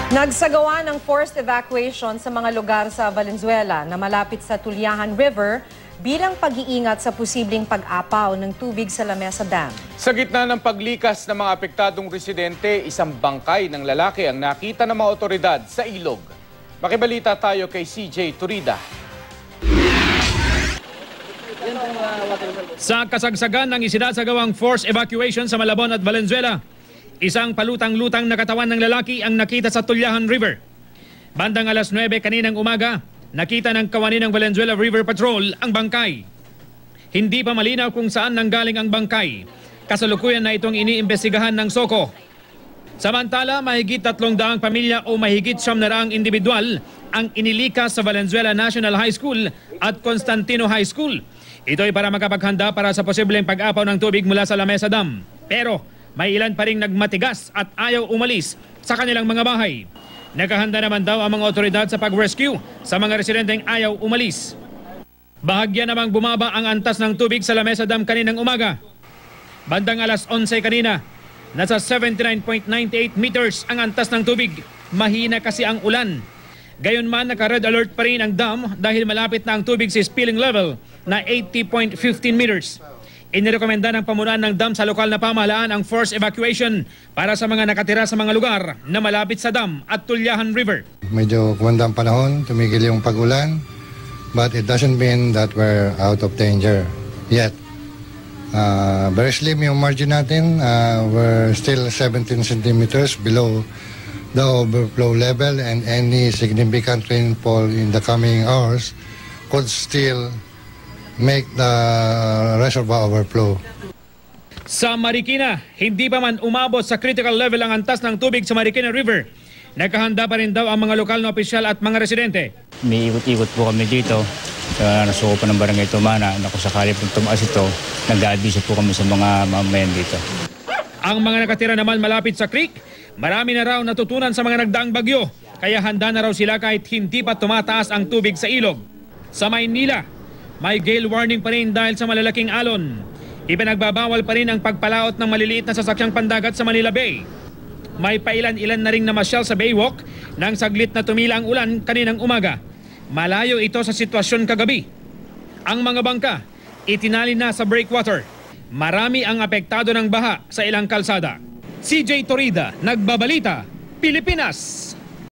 Nagsagawa ng forced evacuation sa mga lugar sa Valenzuela na malapit sa Tulyahan River bilang pag-iingat sa posibleng pag-apaw ng tubig sa Lamesa Dam. Sa gitna ng paglikas ng mga apektadong residente, isang bangkay ng lalaki ang nakita ng mga otoridad sa ilog. Makibalita tayo kay CJ Turida. Sa kasagsagan ng isinasagawang forced evacuation sa Malabon at Valenzuela, isang palutang-lutang na katawan ng lalaki ang nakita sa Tulyahan River. Bandang alas 9 kaninang umaga, nakita ng kawani ng Valenzuela River Patrol ang bangkay. Hindi pa malinaw kung saan nanggaling ang bangkay. Kasalukuyan na itong iniimbestigahan ng SOCO. Samantala, mahigit 300 pamilya o mahigit 900 individual ang inilikas sa Valenzuela National High School at Constantino High School. Ito ay para makapaghanda para sa posibleng pag-apaw ng tubig mula sa Lamesa Dam. Pero may ilan pa ring nagmatigas at ayaw umalis sa kanilang mga bahay. Nakahanda naman daw ang mga otoridad sa pag-rescue sa mga residenteng ayaw umalis. Bahagya namang bumaba ang antas ng tubig sa Lamesa Dam kaninang umaga. Bandang alas 11 kanina, nasa 79.98 meters ang antas ng tubig. Mahina kasi ang ulan. Gayunman, naka-red alert pa rin ang dam dahil malapit na ang tubig sa spilling level na 80.15 meters. Inirekomenda ng pamunuan ng dam sa lokal na pamahalaan ang forced evacuation para sa mga nakatira sa mga lugar na malapit sa dam at Tulyahan River. Medyo kumanda ang panahon, tumigil yung pag-ulan, but it doesn't mean that we're out of danger yet. Very slim yung margin natin. We're still 17 centimeters below the overflow level, and any significant rainfall in the coming hours could still make the reservoir overflow. Sa Marikina, hindi pa man umabot sa critical level ang antas ng tubig sa Marikina River. Nakahanda pa rin daw ang mga lokal na opisyal at mga residente. May ikot-ikot po kami dito sa nasuko pa ng barangay Tumana na kung sakali pong tumaas ito, nag-aabiso po kami sa mga mamamayan dito. Ang mga nakatira naman malapit sa creek, marami na raw natutunan sa mga nagdaang bagyo, kaya handa na raw sila kahit hindi pa tumataas ang tubig sa ilog. Sa Maynila, may gale warning pa rin dahil sa malalaking alon. Ipinagbabawal pa rin ang pagpalaot ng maliliit na sasakyang pandagat sa Manila Bay. May pailan-ilan na ring namasyal sa Baywalk nang saglit na tumila ang ulan kaninang umaga. Malayo ito sa sitwasyon kagabi. Ang mga bangka, itinali na sa breakwater. Marami ang apektado ng baha sa ilang kalsada. CJ Torida, Nagbabalita, Pilipinas.